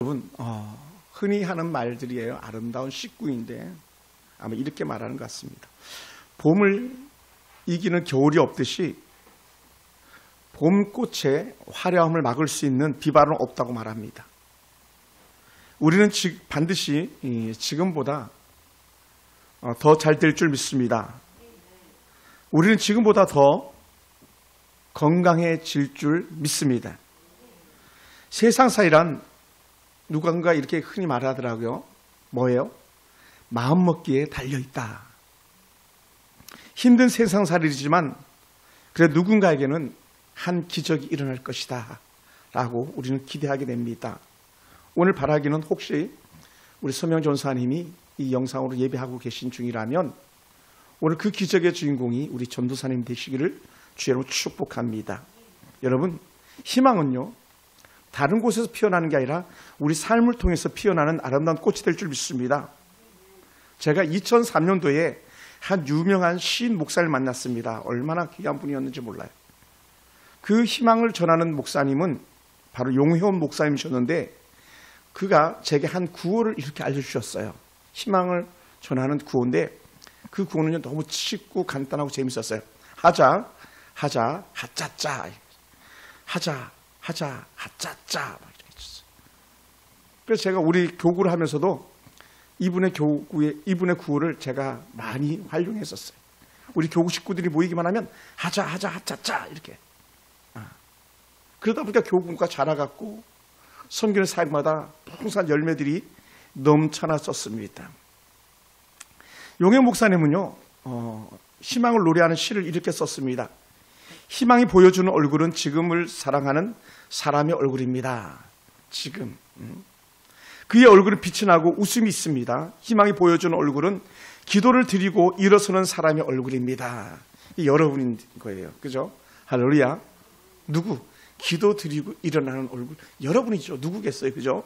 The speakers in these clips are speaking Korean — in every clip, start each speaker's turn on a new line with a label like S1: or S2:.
S1: 여러분, 흔히 하는 말들이에요. 아름다운 식구인데 아마 이렇게 말하는 것 같습니다. 봄을 이기는 겨울이 없듯이 봄꽃의 화려함을 막을 수 있는 비바람은 없다고 말합니다. 우리는 반드시 지금보다 더 잘 될 줄 믿습니다. 우리는 지금보다 더 건강해질 줄 믿습니다. 세상살이란 누군가 이렇게 흔히 말하더라고요. 뭐예요? 마음먹기에 달려있다. 힘든 세상살이지만 그래 누군가에게는 한 기적이 일어날 것이다 라고 우리는 기대하게 됩니다. 오늘 바라기는 혹시 우리 서명 전사님이 이 영상으로 예배하고 계신 중이라면 오늘 그 기적의 주인공이 우리 전도사님 되시기를 주의로 축복합니다. 여러분, 희망은요 다른 곳에서 피어나는 게 아니라 우리 삶을 통해서 피어나는 아름다운 꽃이 될 줄 믿습니다. 제가 2003년도에 한 유명한 시인 목사를 만났습니다. 얼마나 귀한 분이었는지 몰라요. 그 희망을 전하는 목사님은 바로 용혜원 목사님이셨는데 그가 제게 한 구호를 이렇게 알려주셨어요. 희망을 전하는 구호인데 그 구호는 너무 쉽고 간단하고 재밌었어요. 하자, 하짜짜. 하자, 하짜짜. 그래서 제가 우리 교구를 하면서도 이분의 구호를 제가 많이 활용했었어요. 우리 교구 식구들이 모이기만 하면 하자, 하짜짜 이렇게. 그러다 보니까 교구가 자라갔고 섬기는 사역마다 풍성한 열매들이 넘쳐났었습니다. 용혜 목사님은요 희망을 노래하는 시를 이렇게 썼습니다. 희망이 보여주는 얼굴은 지금을 사랑하는 사람의 얼굴입니다. 지금 그의 얼굴은 빛이 나고 웃음이 있습니다. 희망이 보여주는 얼굴은 기도를 드리고 일어서는 사람의 얼굴입니다. 여러분인 거예요. 그죠? 할렐루야. 누구? 기도 드리고 일어나는 얼굴. 여러분이죠. 누구겠어요? 그죠?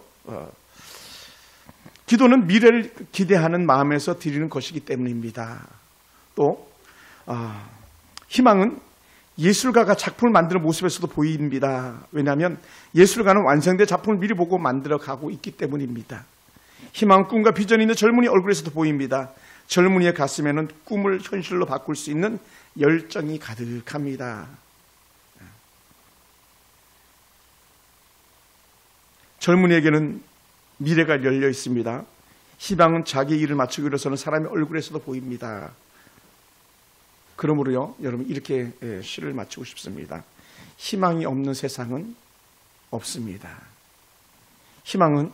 S1: 기도는 미래를 기대하는 마음에서 드리는 것이기 때문입니다. 또 희망은 예술가가 작품을 만드는 모습에서도 보입니다. 왜냐하면 예술가는 완성된 작품을 미리 보고 만들어가고 있기 때문입니다. 희망은 꿈과 비전이 있는 젊은이 얼굴에서도 보입니다. 젊은이의 가슴에는 꿈을 현실로 바꿀 수 있는 열정이 가득합니다. 젊은이에게는 미래가 열려 있습니다. 희망은 자기 일을 마치고 일어서는 사람의 얼굴에서도 보입니다. 그러므로요, 여러분 이렇게 시를 마치고 싶습니다. 희망이 없는 세상은 없습니다. 희망은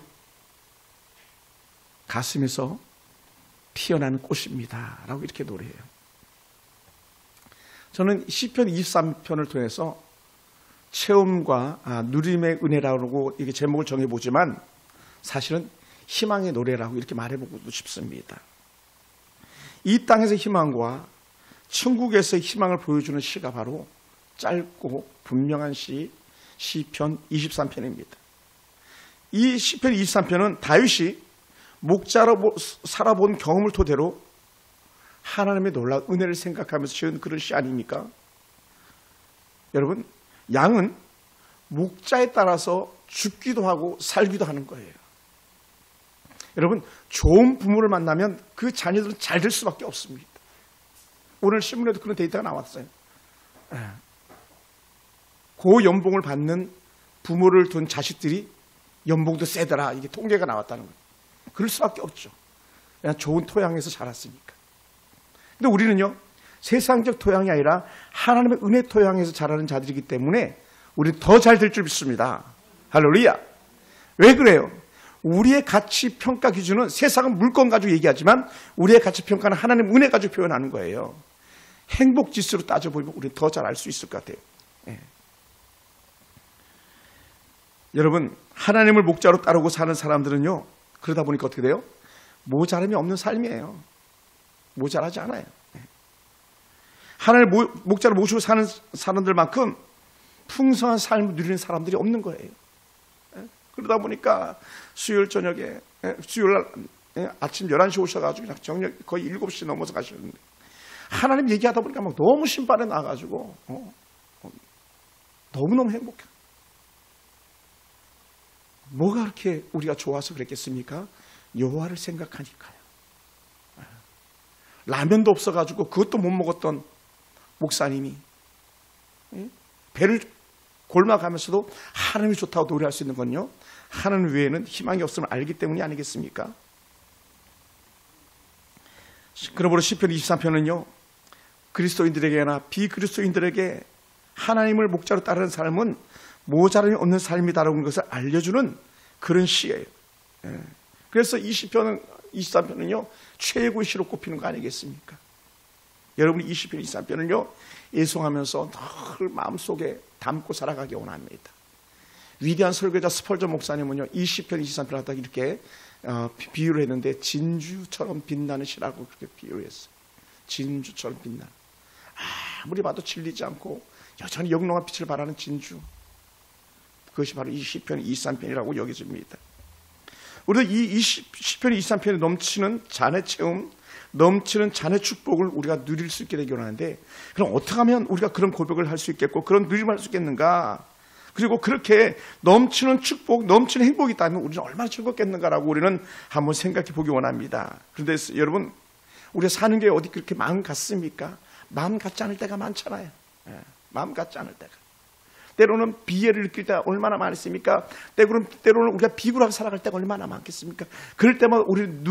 S1: 가슴에서 피어나는 꽃입니다. 라고 이렇게 노래해요. 저는 시편 23편을 통해서 체험과 누림의 은혜라고 이게 제목을 정해보지만 사실은 희망의 노래라고 이렇게 말해보고 싶습니다. 이 땅에서 희망과 천국에서의 희망을 보여주는 시가 바로 짧고 분명한 시편 23편입니다. 이 시편 23편은 다윗이 목자로 살아본 경험을 토대로 하나님의 놀라운 은혜를 생각하면서 지은 그런 시 아닙니까? 여러분, 양은 목자에 따라서 죽기도 하고 살기도 하는 거예요. 여러분, 좋은 부모를 만나면 그 자녀들은 잘 될 수밖에 없습니다. 오늘 신문에도 그런 데이터가 나왔어요. 고연봉을 받는 부모를 둔 자식들이 연봉도 세더라. 이게 통계가 나왔다는 거예요. 그럴 수밖에 없죠. 그냥 좋은 토양에서 자랐으니까. 근데 우리는요, 세상적 토양이 아니라 하나님의 은혜 토양에서 자라는 자들이기 때문에 우리는 더 잘 될 줄 믿습니다. 할렐루야. 왜 그래요? 우리의 가치 평가 기준은 세상은 물건 가지고 얘기하지만 우리의 가치 평가는 하나님 은혜 가지고 표현하는 거예요. 행복 지수로 따져보면 우리는 더 잘 알 수 있을 것 같아요. 여러분, 하나님을 목자로 따르고 사는 사람들은요, 그러다 보니까 어떻게 돼요? 모자람이 없는 삶이에요. 모자라지 않아요. 하나님을 목자로 모시고 사는 사람들만큼 풍성한 삶을 누리는 사람들이 없는 거예요. 그러다 보니까 수요일 저녁에, 수요일 아침 11시 오셔가지고 그냥 정녕 거의 7시 넘어서 가시는데 하나님 얘기하다 보니까 막 너무 신발에 나가지고 너무너무 행복해. 뭐가 그렇게 우리가 좋아서 그랬겠습니까? 여호와를 생각하니까요. 라면도 없어가지고 그것도 못 먹었던 목사님이 배를 골마가면서도 하나님이 좋다고 노래할 수 있는 건요, 하나님 외에는 희망이 없음을 알기 때문이 아니겠습니까? 그러므로 시편 23편은요, 그리스도인들에게나 비그리스도인들에게 하나님을 목자로 따르는 삶은 모자람이 없는 삶이다라는 것을 알려주는 그런 시예요. 그래서 이 시편은 23편은요 최고의 시로 꼽히는 거 아니겠습니까? 여러분이 이 시편 23편을요 애송하면서 늘 마음속에 담고 살아가기 원합니다. 위대한 설교자 스펄전 목사님은요 이 시편 23편을 하다가 이렇게 비유를 했는데, 진주처럼 빛나는 시라고 그렇게 비유를 했어요. 진주처럼 빛나는, 아무리 봐도 질리지 않고 여전히 영롱한 빛을 발하는 진주, 그것이 바로 이 시편 23편이라고 여겨집니다. 우리도 이 시편 23편에 넘치는 잔의 체험, 넘치는 잔의 축복을 우리가 누릴 수 있게 되기 원하는데, 그럼 어떻게 하면 우리가 그런 고백을 할 수 있겠고 그런 누림을 할 수 있겠는가? 그리고 그렇게 넘치는 축복, 넘치는 행복이 있다면 우리는 얼마나 즐겁겠는가라고 우리는 한번 생각해 보기 원합니다. 그런데 여러분, 우리가 사는 게 어디 그렇게 마음 같습니까? 마음 같지 않을 때가 많잖아요. 마음 같지 않을 때가. 때로는 비애를 느낄 때가 얼마나 많습니까? 때로는 우리가 비굴하게 살아갈 때가 얼마나 많겠습니까? 그럴 때마다 우리는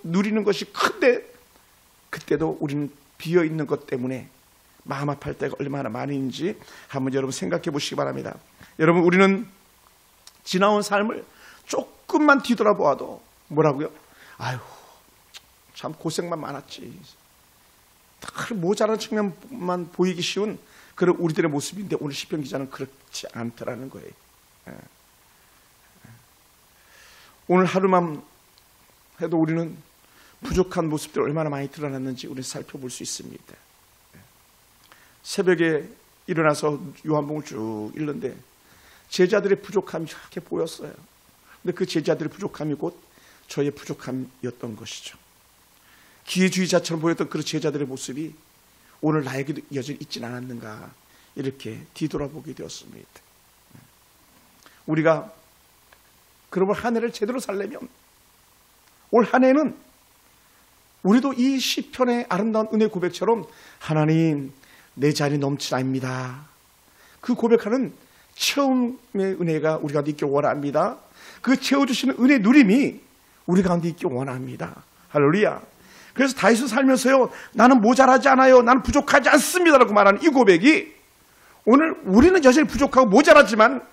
S1: 누리는 것이 큰데, 그때도 우리는 비어있는 것 때문에 마음 아파할 때가 얼마나 많은지 한번 여러분 생각해 보시기 바랍니다. 여러분, 우리는 지나온 삶을 조금만 뒤돌아보아도 뭐라고요? 아유, 참 고생만 많았지. 모자란 측면만 보이기 쉬운 그런 우리들의 모습인데, 오늘 시편 기자는 그렇지 않더라는 거예요. 오늘 하루만 해도 우리는 부족한 모습들이 얼마나 많이 드러났는지 우리는 살펴볼 수 있습니다. 새벽에 일어나서 요한복음을 쭉 읽는데 제자들의 부족함이 이렇게 보였어요. 근데 그 제자들의 부족함이 곧 저의 부족함이었던 것이죠. 기회주의자처럼 보였던 그 제자들의 모습이 오늘 나에게도 여전히 있진 않았는가, 이렇게 뒤돌아보게 되었습니다. 우리가 그러면 한 해를 제대로 살려면, 올 한 해는 우리도 이 시편의 아름다운 은혜 고백처럼 하나님 내 자리 넘치나입니다, 그 고백하는 처음의 은혜가 우리 가운데 있길 원합니다. 그 채워주시는 은혜 누림이 우리 가운데 있길 원합니다. 할렐루야. 그래서 다윗은 살면서요, 나는 모자라지 않아요, 나는 부족하지 않습니다라고 말하는 이 고백이, 오늘 우리는 여전히 부족하고 모자라지만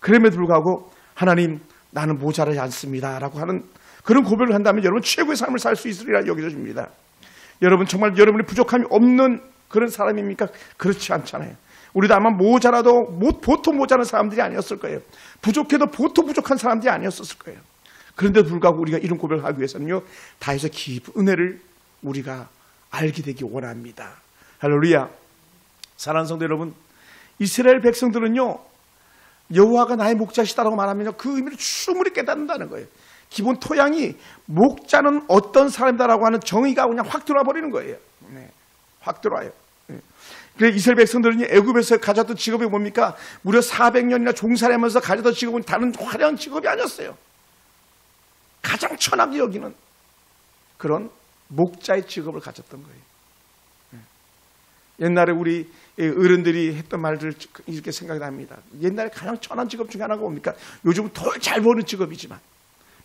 S1: 그럼에도 불구하고 하나님 나는 모자라지 않습니다라고 하는 그런 고백을 한다면 여러분 최고의 삶을 살 수 있으리라 여겨집니다. 여러분 정말 여러분이 부족함이 없는 그런 사람입니까? 그렇지 않잖아요. 우리도 아마 모자라도 보통 모자란 사람들이 아니었을 거예요. 부족해도 보통 부족한 사람들이 아니었을 거예요. 그런데도 불구하고 우리가 이런 고백을 하기 위해서는요, 다윗의 깊은 은혜를 우리가 알게 되기 원합니다. 할렐루야. 사랑하는 성도 여러분, 이스라엘 백성들은요, 여호와가 나의 목자시다라고 말하면요, 그 의미를 충분히 깨닫는다는 거예요. 기본 토양이 목자는 어떤 사람이다라고 하는 정의가 그냥 확 들어와 버리는 거예요. 확 들어와요. 그래서 이스라엘 백성들은 애굽에서 가졌던 직업이 뭡니까? 무려 400년이나 종살이하면서 가졌던 직업은 다른 화려한 직업이 아니었어요. 가장 천하게 여기는 그런 목자의 직업을 가졌던 거예요. 옛날에 우리 어른들이 했던 말들 이렇게 생각이 납니다. 옛날에 가장 천한 직업 중에 하나가 뭡니까? 요즘은 더 잘 버는 직업이지만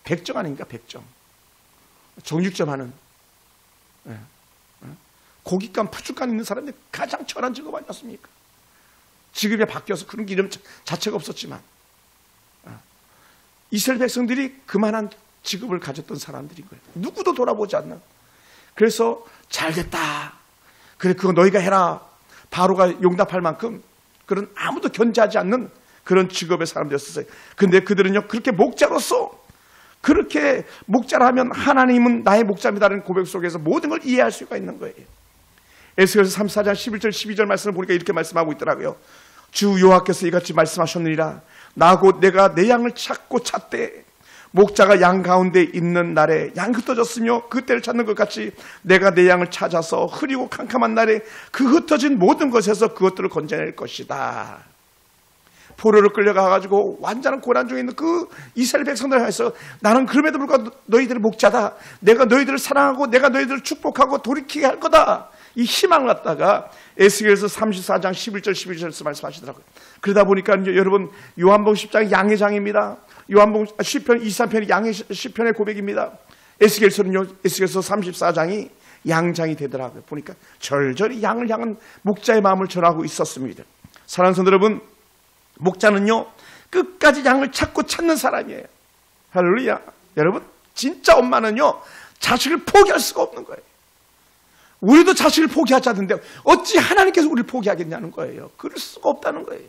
S1: 백정 아닙니까? 백정. 정육점 하는, 고깃감, 푸주간 있는 사람들이 가장 천한 직업 아니었습니까? 직업이 바뀌어서 그런 이름 자체가 없었지만 이스라엘 백성들이 그만한 직업을 가졌던 사람들인 거예요. 누구도 돌아보지 않는. 그래서 잘됐다, 그래 그거 너희가 해라, 바로가 용납할 만큼 그런 아무도 견제하지 않는 그런 직업의 사람들이었어요. 근데 그들은요, 그렇게 목자로서, 그렇게 목자라 하면 하나님은 나의 목자입니다라는 고백 속에서 모든 걸 이해할 수가 있는 거예요. 에스겔서 34장 11절 12절 말씀을 보니까 이렇게 말씀하고 있더라고요. 주 여호와께서 이같이 말씀하셨느니라. 나 곧 내가 내 양을 찾고 찾되 목자가 양 가운데 있는 날에 양이 흩어졌으며 그때를 찾는 것 같이 내가 내 양을 찾아서 흐리고 캄캄한 날에 그 흩어진 모든 것에서 그것들을 건져낼 것이다. 포로로 끌려가가지고 완전한 고난 중에 있는 그 이스라엘 백성들을 향해서 나는 그럼에도 불구하고 너희들의 목자다. 내가 너희들을 사랑하고 내가 너희들을 축복하고 돌이키게 할 거다. 이 희망을 갖다가 에스겔서 34장 11절 12절에서 말씀하시더라고요. 그러다 보니까 여러분 요한복음 10장이 양의 장입니다. 요한복음 시편 23편이 양의 시편의 고백입니다. 에스겔서는요, 에스겔서 34장이 양장이 되더라고요. 보니까 절절히 양을 향한 목자의 마음을 전하고 있었습니다. 사랑하는 성도 여러분, 목자는요 끝까지 양을 찾는 사람이에요. 할렐루야. 여러분, 진짜 엄마는요 자식을 포기할 수가 없는 거예요. 우리도 자식을 포기하자는데 어찌 하나님께서 우리를 포기하겠냐는 거예요. 그럴 수가 없다는 거예요.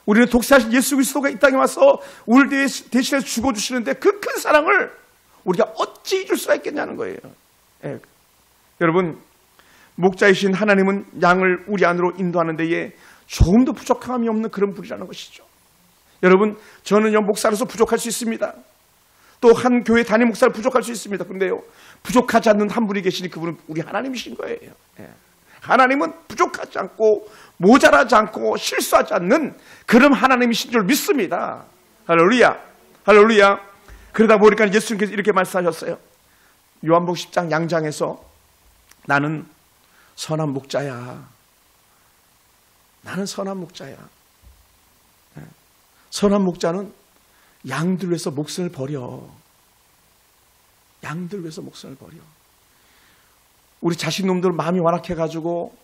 S1: 우리는 독생하신 예수 그리스도가 이 땅에 와서 우리를 대신해서 죽어주시는데 그 큰 사랑을 우리가 어찌 잊을 수가 있겠냐는 거예요. 여러분, 목자이신 하나님은 양을 우리 안으로 인도하는 데에 조금도 부족함이 없는 그런 분이라는 것이죠. 여러분, 저는요 목사로서 부족할 수 있습니다. 또 한 교회 담임 목사를 부족할 수 있습니다. 그런데요 부족하지 않는 한 분이 계시니 그분은 우리 하나님이신 거예요. 하나님은 부족하지 않고 모자라지 않고 실수하지 않는 그런 하나님이신 줄 믿습니다. 할렐루야. 할렐루야. 그러다 보니까 예수님께서 이렇게 말씀하셨어요. 요한복음 10장 양장에서 나는 선한 목자야. 나는 선한 목자야. 선한 목자는 양들 위해서 목숨을 버려. 양들 위해서 목숨을 버려. 우리 자식놈들 마음이 완악해가지고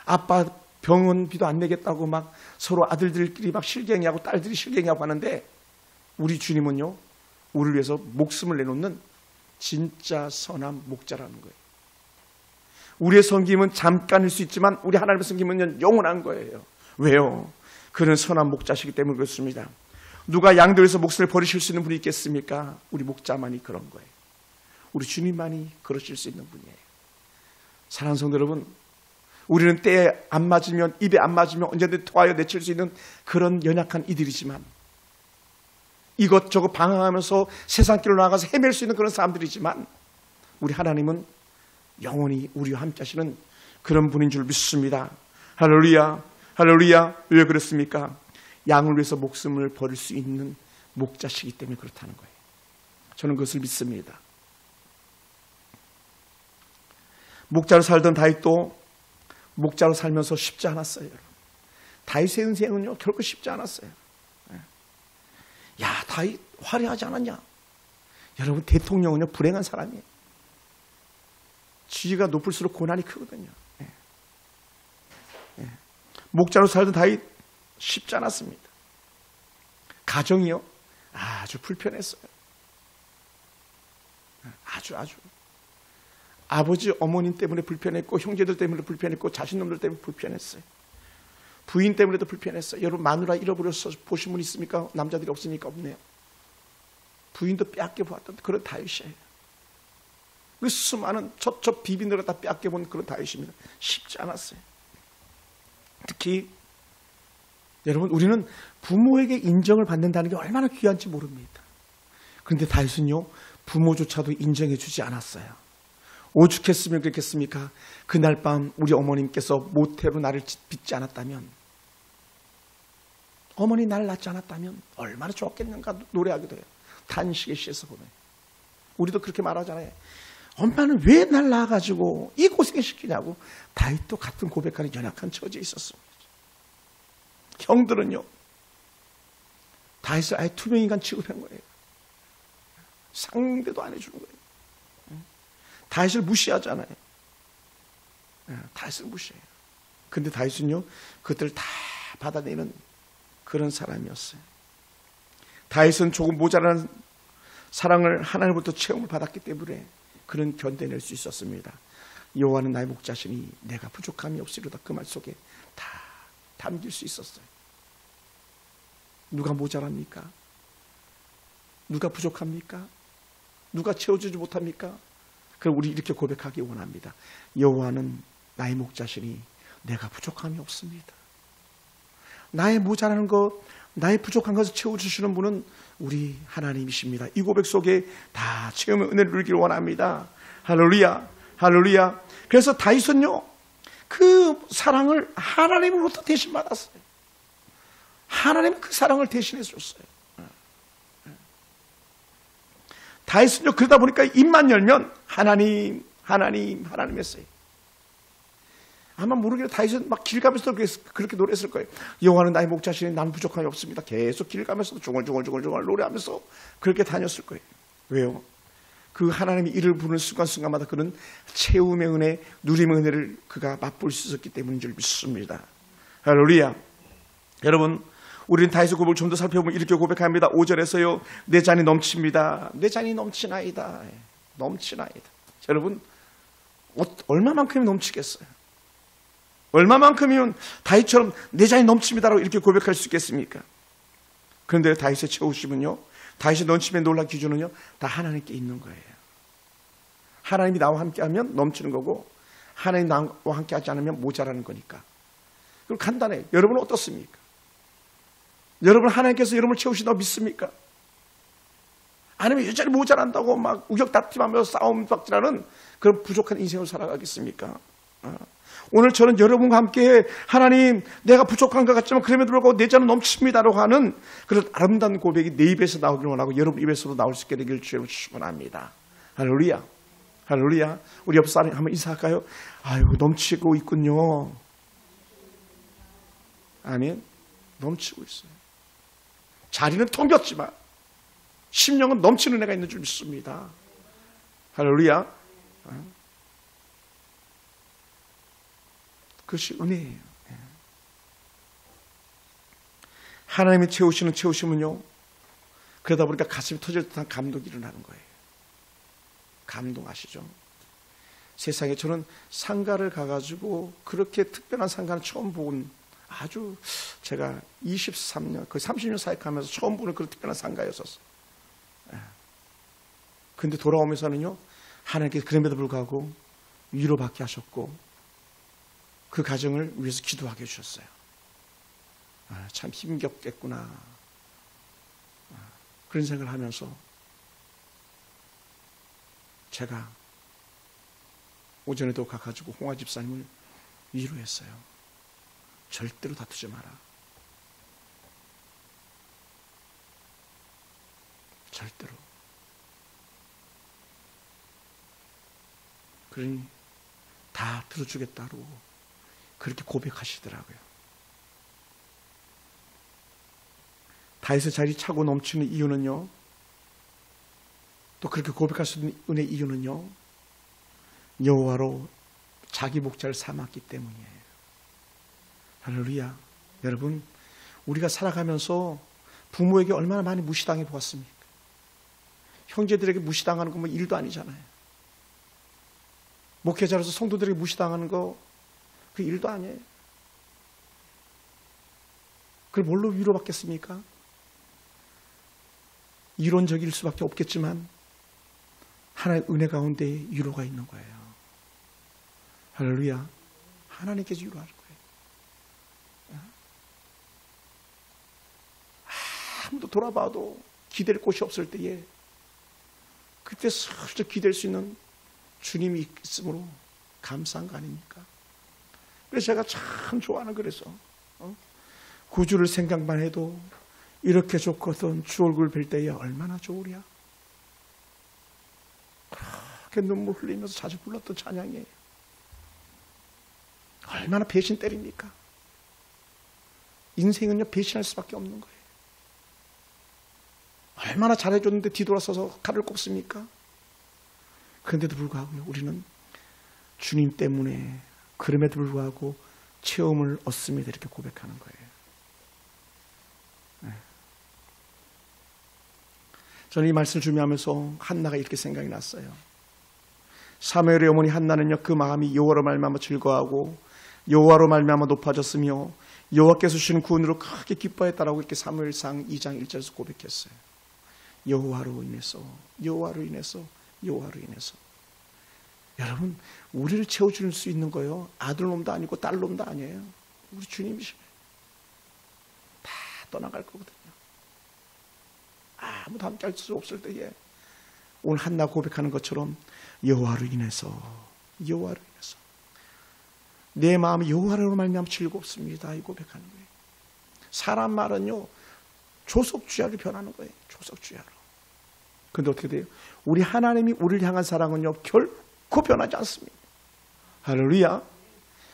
S1: 아빠 병원비도 안 내겠다고 막 서로 아들들끼리 막 실갱이하고 딸들이 실갱이하고 하는데 우리 주님은요 우리를 위해서 목숨을 내놓는 진짜 선한 목자라는 거예요. 우리의 섬김은 잠깐일 수 있지만 우리 하나님의 섬김은 영원한 거예요. 왜요? 그는 선한 목자시기 때문에 그렇습니다. 누가 양들 위해서 목숨을 버리실 수 있는 분이 있겠습니까? 우리 목자만이 그런 거예요. 우리 주님만이 그러실 수 있는 분이에요. 사랑하는 성도 여러분, 우리는 때에 안 맞으면 입에 안 맞으면 언제든지 토하여 내칠 수 있는 그런 연약한 이들이지만 이것저것 방황하면서 세상길로 나가서 헤맬 수 있는 그런 사람들이지만 우리 하나님은 영원히 우리와 함께 하시는 그런 분인 줄 믿습니다. 할렐루야. 할렐루야. 왜 그렇습니까? 양을 위해서 목숨을 버릴 수 있는 목자시기 때문에 그렇다는 거예요. 저는 그것을 믿습니다. 목자로 살던 다윗도 목자로 살면서 쉽지 않았어요. 다윗의 인생은요 결코 쉽지 않았어요. 야, 다윗 화려하지 않았냐? 여러분, 대통령은요 불행한 사람이에요. 지위가 높을수록 고난이 크거든요. 목자로 살던 다윗 쉽지 않았습니다. 가정이요 아주 불편했어요. 아주 아버지 어머님 때문에 불편했고 형제들 때문에 불편했고 자신놈들 때문에 불편했어요. 부인 때문에도 불편했어요. 여러분, 마누라 잃어버려서 보신 분 있습니까? 남자들이 없으니까 없네요. 부인도 빼앗겨 보았던 그런 다윗이에요. 그 수많은 저 비빈들을 다 빼앗겨 본 그런 다윗입니다. 쉽지 않았어요. 특히 여러분, 우리는 부모에게 인정을 받는다는 게 얼마나 귀한지 모릅니다. 그런데 다윗은요 부모조차도 인정해 주지 않았어요. 오죽했으면 그랬겠습니까? 그날 밤 우리 어머님께서 모태로 나를 빚지 않았다면, 어머니 나를 낳지 않았다면 얼마나 좋았겠는가 노래하기도 해요. 탄식의 시에서 보면 우리도 그렇게 말하잖아요. 엄마는 왜 날 낳아가지고 이 고생을 시키냐고. 다윗도 같은 고백하는 연약한 처지에 있었습니다. 형들은요 다윗을 아예 투명인간 취급한 거예요. 상대도 안 해주는 거예요. 다윗을 무시하잖아요. 다윗을 무시해요. 근데 다윗은요 그것들을 다 받아내는 그런 사람이었어요. 다윗은 조금 모자란 사랑을 하나님으로부터 체험을 받았기 때문에 그런 견뎌낼 수 있었습니다. 여호와는 나의 목자시니 내가 부족함이 없으리로다. 그 말 속에 다 담길 수 있었어요. 누가 모자랍니까? 누가 부족합니까? 누가 채워주지 못합니까? 그럼 우리 이렇게 고백하기 원합니다. 여호와는 나의 목자시니 내가 부족함이 없습니다. 나의 모자라는 것, 나의 부족한 것을 채워주시는 분은 우리 하나님이십니다. 이 고백 속에 다 체험의 은혜를 누리기를 원합니다. 할렐루야, 할렐루야. 그래서 다윗은요 그 사랑을 하나님으로부터 대신 받았어요. 하나님이 그 사랑을 대신해 줬어요. 다윗은요, 그러다 보니까 입만 열면 하나님, 하나님, 하나님 했어요. 아마 모르게 다윗은 막 길 가면서도 그렇게 노래했을 거예요. 여호와는 나의 목자시니 나는 부족함이 없습니다. 계속 길 가면서도 중얼중얼 노래하면서 그렇게 다녔을 거예요. 왜요? 그 하나님이 이를 부르는 순간순간마다 그는 채움의 은혜, 누림의 은혜를 그가 맛볼 수 있었기 때문인 줄 믿습니다. 할렐루야. 여러분, 우리는 다윗의 고백을 좀 더 살펴보면 이렇게 고백합니다. 5절에서요. 내 잔이 넘칩니다. 내 잔이 넘치나이다. 넘치나이다. 여러분, 얼마만큼이 넘치겠어요? 얼마만큼이면 다윗처럼 내 잔이 넘칩니다라고 이렇게 고백할 수 있겠습니까? 그런데 다윗의 채우심은요, 다윗의 넘침의 놀라운 기준은요, 다 하나님께 있는 거예요. 하나님이 나와 함께하면 넘치는 거고, 하나님이 나와 함께하지 않으면 모자라는 거니까. 그럼 간단해요. 여러분은 어떻습니까? 여러분 하나님께서 여러분을 채우신다고 믿습니까? 아니면 여전히 모자란다고 막 우격다툼하면서 싸움박질하는 그런 부족한 인생을 살아가겠습니까? 오늘 저는 여러분과 함께 하나님, 내가 부족한 것 같지만 그럼에도 불구하고 내 잔은 넘칩니다라고 하는 그런 아름다운 고백이 내 입에서 나오길 원하고 여러분 입에서도 나올 수 있게 되길 주님 축원합니다. 할렐루야. 할렐루야. 우리 옆 사람 한번 인사할까요? 아유, 넘치고 있군요. 아멘. 넘치고 있어요. 자리는 텅 빈었지만 심령은 넘치는 애가 있는 줄 믿습니다. 할렐루야. 그것이 은혜예요. 하나님이 채우시는 채우심은요, 그러다 보니까 가슴이 터질 듯한 감동이 일어나는 거예요. 감동하시죠? 세상에 저는 상가를 가가지고 그렇게 특별한 상가는 처음 본, 아주 제가 23년, 거의 30년 사역하면서 처음 보는 그런 특별한 상가였었어요. 근데 돌아오면서는요, 하나님께서 그럼에도 불구하고 위로받게 하셨고 그 가정을 위해서 기도하게 해주셨어요. 참 힘겹겠구나. 그런 생각을 하면서 제가 오전에도 가가지고 홍화 집사님을 위로했어요. 절대로 다투지 마라. 절대로. 그러니 다 들어주겠다고 그렇게 고백하시더라고요. 다윗의 자리 차고 넘치는 이유는요, 또 그렇게 고백할 수 있는 은혜의 이유는요, 여호와로 자기 목자를 삼았기 때문이에요. 할렐루야. 여러분, 우리가 살아가면서 부모에게 얼마나 많이 무시당해 보았습니까? 형제들에게 무시당하는 건 뭐 일도 아니잖아요. 목회자로서 성도들에게 무시당하는 거 그 일도 아니에요. 그걸 뭘로 위로받겠습니까? 이론적일 수밖에 없겠지만 하나의 은혜 가운데 위로가 있는 거예요. 할렐루야. 하나님께서 위로할 거예요. 아무도 돌아봐도 기댈 곳이 없을 때에 그때 슬쩍 기댈 수 있는 주님이 있으므로 감사한 거 아닙니까? 그래서 제가 참 좋아하는, 그래서 구주를 생각만 해도 이렇게 좋거든 주 얼굴 뵐 때에 얼마나 좋으랴. 그렇게 눈물 흘리면서 자주 불렀던 찬양이에요. 얼마나 배신 때립니까? 인생은요, 배신할 수밖에 없는 거예요. 얼마나 잘해줬는데 뒤돌아서서 칼을 꼽습니까? 그런데도 불구하고 우리는 주님 때문에 그럼에도 불구하고 체험을 얻습니다. 이렇게 고백하는 거예요. 네. 저는 이 말씀을 준비하면서 한나가 이렇게 생각이 났어요. 사무엘의 어머니 한나는요, 그 마음이 여호와로 말미암아 즐거워하고 여호와로 말미암아 높아졌으며 여호와께서 주시는 구원으로 크게 기뻐했다라고 이렇게 사무엘상 2장 1절에서 고백했어요. 여호와로 인해서, 여호와로 인해서, 여호와로 인해서. 여러분, 우리를 채워줄 수 있는 거요, 아들놈도 아니고 딸놈도 아니에요. 우리 주님이시면 다 떠나갈 거거든요. 아무도 함께 할 수 없을 때에 오늘 한나 고백하는 것처럼 여호와로 인해서, 여호와로 인해서 내 마음이 여호와로 말미암아 즐겁습니다. 이 고백하는 거예요. 사람 말은요, 조석주야로 변하는 거예요. 조석주야로. 근데 어떻게 돼요? 우리 하나님이 우리를 향한 사랑은요, 결코 변하지 않습니다. 할렐루야.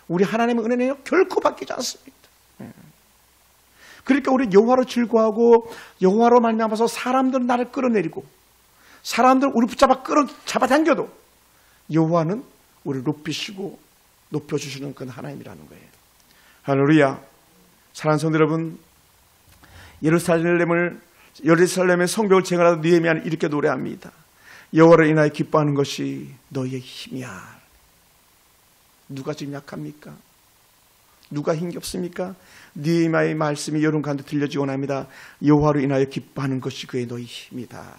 S1: 우리 하나님의 은혜는요, 결코 바뀌지 않습니다. 그러니까 우리 여호와로 즐거워하고 여호와로 말미암아서 사람들은 나를 끌어내리고 사람들은 우리 붙잡아 잡아당겨도 여호와는 우리를 높이시고 높여주시는 그 하나님이라는 거예요. 할렐루야. 사랑하는 성도 여러분, 예루살렘의 성벽을 재건하던 느헤미야는 이렇게 노래합니다. 여호와를 인하여 기뻐하는 것이 너희의 힘이야. 누가 지금 약합니까? 누가 힘겹습니까? 느헤미야의 말씀이 여러분 가운데 들려지곤 합니다. 여호와로 인하여 기뻐하는 것이 그의 너희 힘이다.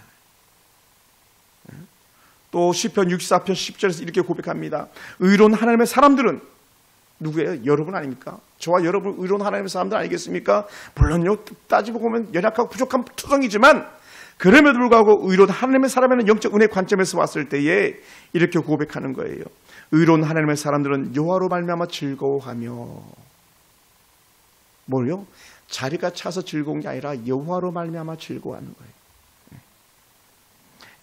S1: 또 시편 64편 10절에서 이렇게 고백합니다. 의로운 하나님의 사람들은 누구예요? 여러분 아닙니까? 저와 여러분 의로운 하나님의 사람들 아니겠습니까? 물론요, 따지고 보면 연약하고 부족한 투성이지만 그럼에도 불구하고 의로운 하나님의 사람에는 영적 은혜 관점에서 왔을 때에 이렇게 고백하는 거예요. 의로운 하나님의 사람들은 여호와로 말미암아 즐거워하며, 뭐요? 자리가 차서 즐거운 게 아니라 여호와로 말미암아 즐거워하는 거예요.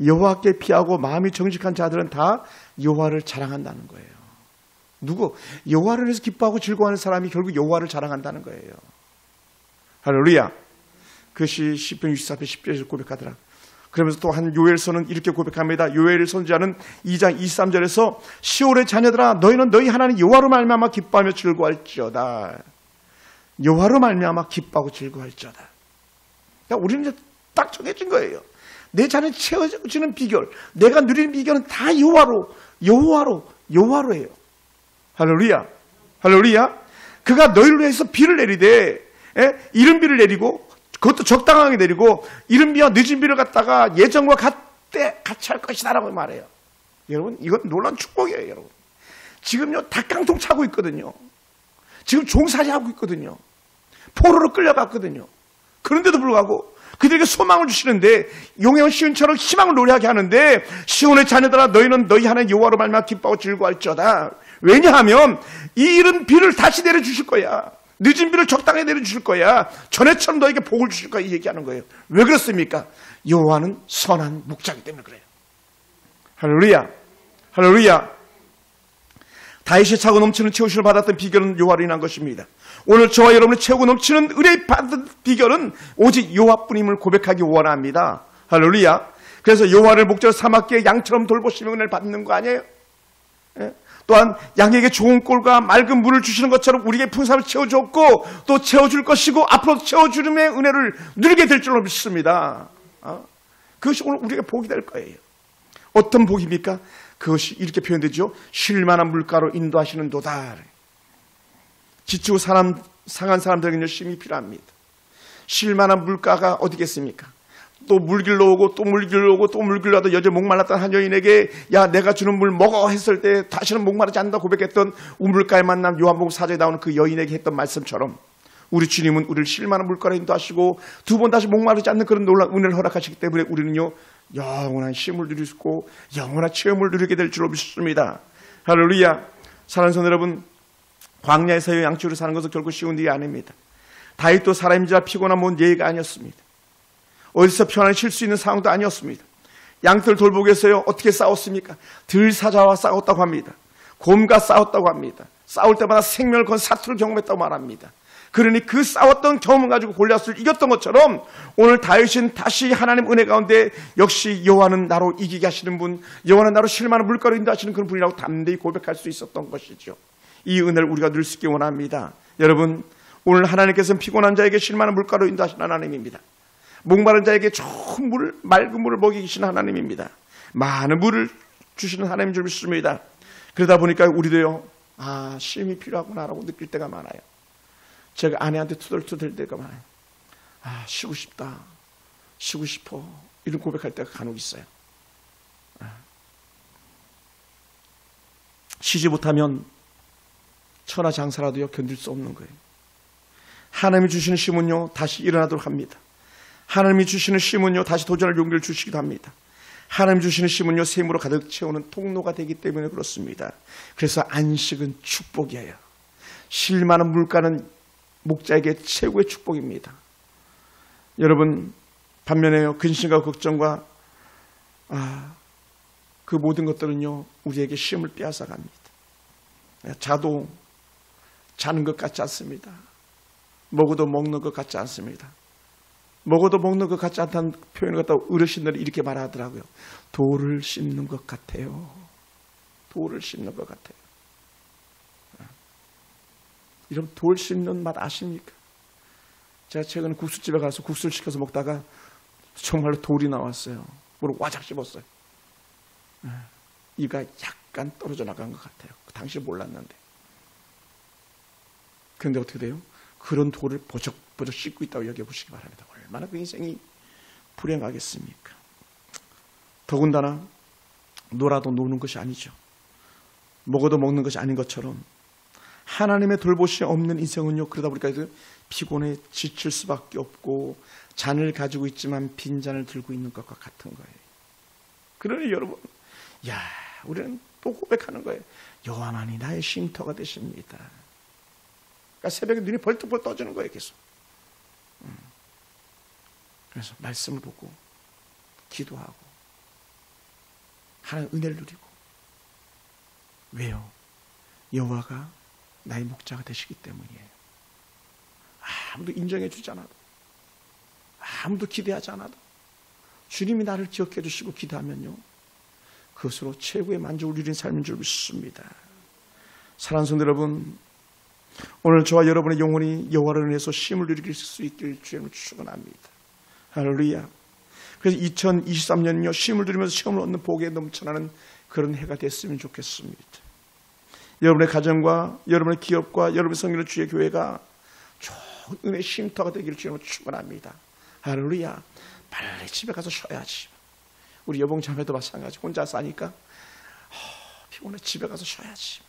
S1: 여호와께 피하고 마음이 정직한 자들은 다 여호와를 자랑한다는 거예요. 누구? 여호와를 위해서 기뻐하고 즐거워하는 사람이 결국 여호와를 자랑한다는 거예요. 할렐루야. 그것이 시편 64편 10절에서 고백하더라. 그러면서 또 한 요엘서는 이렇게 고백합니다. 요엘 선지자는 2장 23절에서 시올의 자녀들아 너희는 너희 하나님 여호와로 말미암아 기뻐하며 즐거워할지어다. 여호와로 말미암아 기뻐하고 즐거워할지어다. 그러니까 우리는 이제 딱 정해진 거예요. 내 자는 채워지는 비결, 내가 누리는 비결은 다 여호와로예요. 할렐루야. 할렐루야. 그가 너희를 위해서 비를 내리되, 이른 비를 내리고, 그것도 적당하게 내리고, 이른 비와 늦은 비를 갖다가 예전과 같이 할 것이다라고 말해요. 여러분, 이건 놀라운 축복이에요, 여러분. 지금요, 닭깡통 차고 있거든요. 지금 종살이 하고 있거든요. 포로로 끌려갔거든요. 그런데도 불구하고, 그들에게 소망을 주시는데 용해온 시온처럼 희망을 노래하게 하는데 시온의 자녀들아 너희는 너희 하나님 여호와로 말미암아 기뻐하고 즐거워할지어다. 왜냐하면 이 이른 비를 다시 내려주실 거야. 늦은 비를 적당히 내려주실 거야. 전에처럼 너에게 복을 주실 거야. 이 얘기하는 거예요. 왜 그렇습니까? 여호와는 선한 목자이기 때문에 그래요. 할렐루야. 할렐루야. 다윗이 차고 넘치는 채우심을 받았던 비결은 여호와로 인한 것입니다. 오늘 저와 여러분이 채우고 넘치는 은혜의 받은 비결은 오직 여호와뿐임을 고백하기 원합니다. 할렐루야. 그래서 여호와를 목자로 삼았기에 양처럼 돌보시는 은혜를 받는 거 아니에요? 또한 양에게 좋은 꼴과 맑은 물을 주시는 것처럼 우리에게 풍성을 채워줬고 또 채워줄 것이고 앞으로 채워주름의 은혜를 누리게 될 줄로 믿습니다. 그것이 오늘 우리에게 복이 될 거예요. 어떤 복입니까? 그것이 이렇게 표현되죠. 쉴만한 물가로 인도하시는 도다. 지치고 상한 사람들에게는 쉼이 필요합니다. 쉴만한 물가가 어디겠습니까? 또 물길로 오고 또 물길로 오고 또 물길로 와도 여전히 목말랐던 한 여인에게 야 내가 주는 물 먹어 했을 때 다시는 목마르지 않는다 고백했던 우물가에 만난 요한복음 4장에 나오는 그 여인에게 했던 말씀처럼 우리 주님은 우리를 쉴만한 물가로 인도하시고 두 번 다시 목마르지 않는 그런 놀라운 은혜를 허락하시기 때문에 우리는요 영원한 쉼을 누릴 수 있고 영원한 체험을 누리게 될 줄로 믿습니다. 할렐루야. 사랑하는 성도 여러분, 광야에서 양치로 사는 것은 결코 쉬운 일이 아닙니다. 다윗도 사람인지라 피곤한 몸 예의가 아니었습니다. 어디서 편안히 쉴 수 있는 상황도 아니었습니다. 양털 돌보기 위해서요 어떻게 싸웠습니까? 들사자와 싸웠다고 합니다. 곰과 싸웠다고 합니다. 싸울 때마다 생명을 건 사투를 경험했다고 말합니다. 그러니 그 싸웠던 경험을 가지고 골리앗을 이겼던 것처럼 오늘 다윗은 다시 하나님 은혜 가운데 역시 여호와는 나로 이기게 하시는 분, 여호와는 나로 쉴만한 물가로 인도하시는 그런 분이라고 담대히 고백할 수 있었던 것이죠. 이 은혜를 우리가 누릴 수 있기 원합니다. 여러분, 오늘 하나님께서는 피곤한 자에게 쉴만한 물가로 인도하시는 하나님입니다. 목마른 자에게 좋은 물, 맑은 물을 먹이시는 하나님입니다. 많은 물을 주시는 하나님인 줄 믿습니다. 그러다 보니까 우리도요, 쉼이 필요하구나라고 느낄 때가 많아요. 제가 아내한테 투덜투덜 때가 많아요. 쉬고 싶다. 쉬고 싶어. 이런 고백할 때가 간혹 있어요. 쉬지 못하면 천하장사라도요 견딜 수 없는 거예요. 하나님이 주시는 쉼은요 다시 일어나도록 합니다. 하나님이 주시는 쉼은요 다시 도전할 용기를 주시기도 합니다. 하나님 주시는 쉼은요 샘으로 가득 채우는 통로가 되기 때문에 그렇습니다. 그래서 안식은 축복이에요. 쉴 만한 물가는 목자에게 최고의 축복입니다. 여러분, 반면에요, 근심과 걱정과 그 모든 것들은요, 우리에게 쉼을 빼앗아 갑니다. 자도 자는 것 같지 않습니다. 먹어도 먹는 것 같지 않습니다. 먹어도 먹는 것 같지 않다는 표현을 갖다 어르신들이 이렇게 말하더라고요. 돌을 씹는 것 같아요. 돌을 씹는 것 같아요. 이런 돌 씹는 맛 아십니까? 제가 최근에 국수집에 가서 국수를 시켜서 먹다가 정말로 돌이 나왔어요. 물을 와작 씹었어요. 이가 약간 떨어져 나간 것 같아요. 당시 몰랐는데. 그런데 어떻게 돼요? 그런 돌을 버적버적 씹고 있다고 여겨보시기 바랍니다. 얼마나 그 인생이 불행하겠습니까? 더군다나 놀아도 노는 것이 아니죠. 먹어도 먹는 것이 아닌 것처럼 하나님의 돌보심이 없는 인생은요, 그러다 보니까 피곤해 지칠 수밖에 없고 잔을 가지고 있지만 빈 잔을 들고 있는 것과 같은 거예요. 그러니 여러분, 우리는 또 고백하는 거예요. 여호와만이 나의 쉼터가 되십니다. 그러니까 새벽에 눈이 벌떡벌떡 떠지는 거예요, 계속. 그래서 말씀을 보고 기도하고 하나님 은혜를 누리고. 왜요? 여호와가 나의 목자가 되시기 때문이에요. 아무도 인정해 주지 않아도, 아무도 기대하지 않아도 주님이 나를 기억해 주시고 기도하면요, 그것으로 최고의 만족을 누리는 삶인 줄 믿습니다. 사랑하는 성도 여러분, 오늘 저와 여러분의 영혼이 여호와를 인해서 쉼을 누릴 수 있기를 주님을 축원합니다. 할렐루야. 그래서 2023년은요, 쉼을 누리면서 시험을 얻는 복에 넘쳐나는 그런 해가 됐으면 좋겠습니다. 여러분의 가정과 여러분의 기업과 여러분의 성결의 주의 교회가 좋은 은혜의 쉼터가 되기를 주님을 축원합니다. 할렐루야. 빨리 집에 가서 쉬어야지. 우리 여봉 자매도 마찬가지. 혼자 사니까 피곤해, 집에 가서 쉬어야지.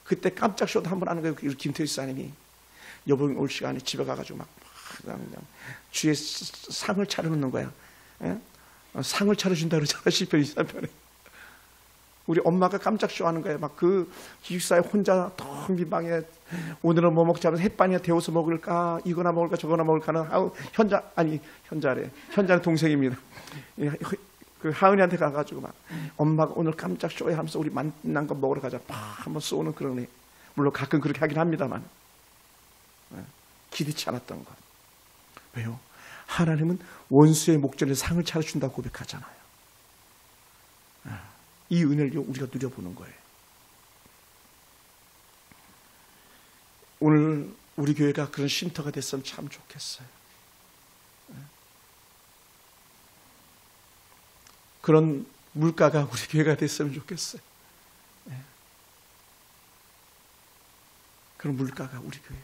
S1: 그때 깜짝 쇼도 한번 하는 거예요. 김태희 사님이 여봉 올 시간에 집에 가가지고 그냥 주의 상을 차려놓는 거야. 상을 차려준다 그러잖아, 시편 23편에. 우리 엄마가 깜짝 쇼하는 거예요. 막 그 기숙사에 혼자 텅 빈 방에 오늘은 뭐 먹자 하면서 햇반이나 데워서 먹을까, 이거나 먹을까 저거나 먹을까는 현자는 동생입니다. 그 하은이한테 가가지고 막 엄마가 오늘 깜짝 쇼해 하면서 우리 만난 거 먹으러 가자 막 한번 쏘는 그런 애. 물론 가끔 그렇게 하긴 합니다만 기대치 않았던 것. 왜요? 하나님은 원수의 목전에 상을 차려준다고 고백하잖아요. 이 은혜를 우리가 누려보는 거예요. 오늘 우리 교회가 그런 쉼터가 됐으면 참 좋겠어요. 그런 물가가 우리 교회가 됐으면 좋겠어요. 그런 물가가 우리 교회.